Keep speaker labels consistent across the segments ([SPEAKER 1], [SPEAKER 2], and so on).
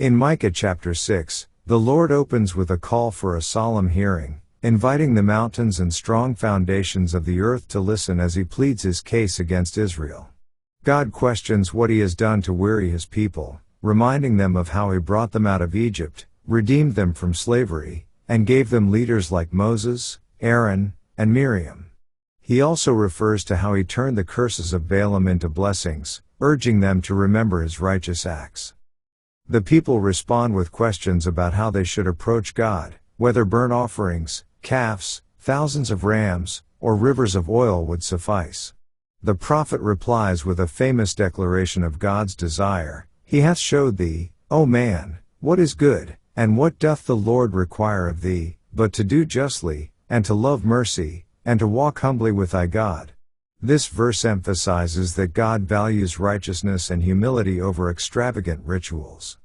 [SPEAKER 1] In Micah chapter 6, the Lord opens with a call for a solemn hearing, inviting the mountains and strong foundations of the earth to listen as he pleads his case against Israel. God questions what he has done to weary his people, reminding them of how he brought them out of Egypt, redeemed them from slavery, and gave them leaders like Moses, Aaron, and Miriam. He also refers to how he turned the curses of Balaam into blessings, urging them to remember his righteous acts. The people respond with questions about how they should approach God, whether burnt offerings, calves, thousands of rams, or rivers of oil would suffice. The prophet replies with a famous declaration of God's desire. He hath showed thee, O man, what is good, and what doth the Lord require of thee, but to do justly, and to love mercy, and to walk humbly with thy God. This verse emphasizes that God values righteousness and humility over extravagant rituals.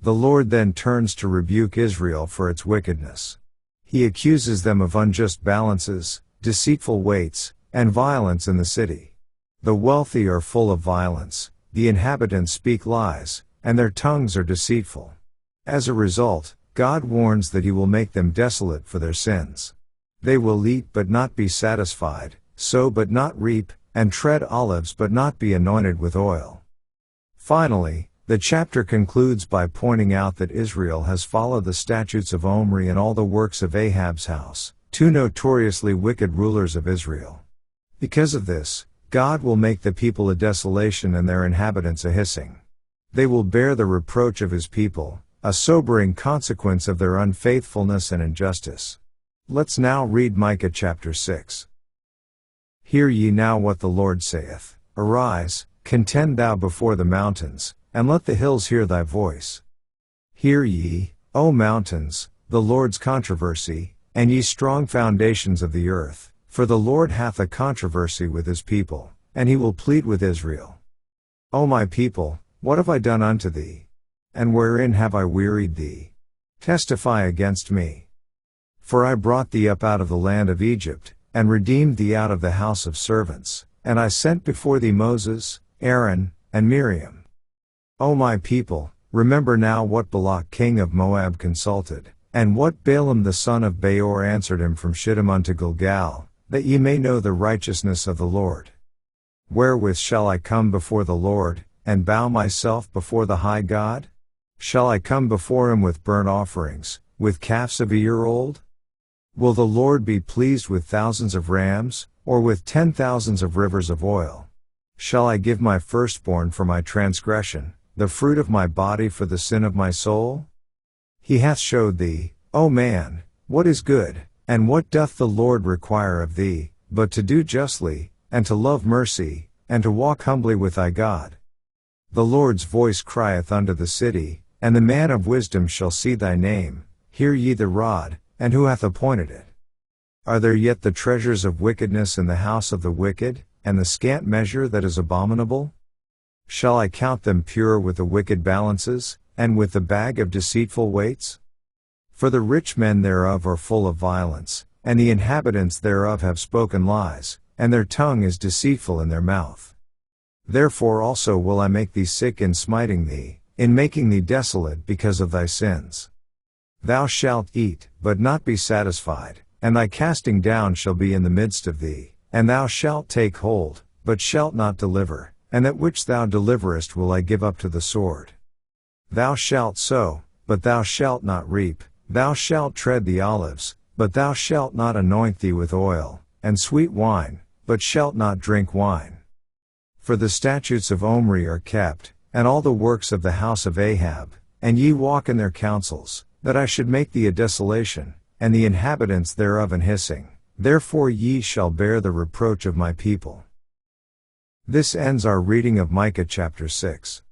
[SPEAKER 1] The Lord then turns to rebuke Israel for its wickedness. He accuses them of unjust balances, deceitful weights, and violence in the city. The wealthy are full of violence, the inhabitants speak lies, and their tongues are deceitful. As a result, God warns that he will make them desolate for their sins. They will eat but not be satisfied, sow but not reap, and tread olives but not be anointed with oil. Finally, the chapter concludes by pointing out that Israel has followed the statutes of Omri and all the works of Ahab's house, two notoriously wicked rulers of Israel. Because of this, God will make the people a desolation and their inhabitants a hissing. They will bear the reproach of his people, a sobering consequence of their unfaithfulness and injustice. Let's now read Micah chapter 6. Hear ye now what the Lord saith. Arise, contend thou before the mountains, and let the hills hear thy voice. Hear ye, O mountains, the Lord's controversy, and ye strong foundations of the earth, for the Lord hath a controversy with his people, and he will plead with Israel. O my people, what have I done unto thee? And wherein have I wearied thee? Testify against me. For I brought thee up out of the land of Egypt, and redeemed thee out of the house of servants, and I sent before thee Moses, Aaron, and Miriam. O my people, remember now what Balak king of Moab consulted, and what Balaam the son of Beor answered him from Shittim unto Gilgal, that ye may know the righteousness of the Lord. Wherewith shall I come before the Lord, and bow myself before the high God? Shall I come before him with burnt offerings, with calves of a year old? Will the Lord be pleased with thousands of rams, or with 10,000s of rivers of oil? Shall I give my firstborn for my transgression, the fruit of my body for the sin of my soul? He hath showed thee, O man, what is good, and what doth the Lord require of thee, but to do justly, and to love mercy, and to walk humbly with thy God. The Lord's voice crieth unto the city, and the man of wisdom shall see thy name. Hear ye the rod, and who hath appointed it? Are there yet the treasures of wickedness in the house of the wicked, and the scant measure that is abominable? Shall I count them pure with the wicked balances, and with the bag of deceitful weights? For the rich men thereof are full of violence, and the inhabitants thereof have spoken lies, and their tongue is deceitful in their mouth. Therefore also will I make thee sick in smiting thee, in making thee desolate because of thy sins. Thou shalt eat, but not be satisfied, and thy casting down shall be in the midst of thee, and thou shalt take hold, but shalt not deliver, and that which thou deliverest will I give up to the sword. Thou shalt sow, but thou shalt not reap, thou shalt tread the olives, but thou shalt not anoint thee with oil, and sweet wine, but shalt not drink wine. For the statutes of Omri are kept, and all the works of the house of Ahab, and ye walk in their counsels, that I should make thee a desolation, and the inhabitants thereof an hissing. Therefore ye shall bear the reproach of my people. This ends our reading of Micah chapter 6.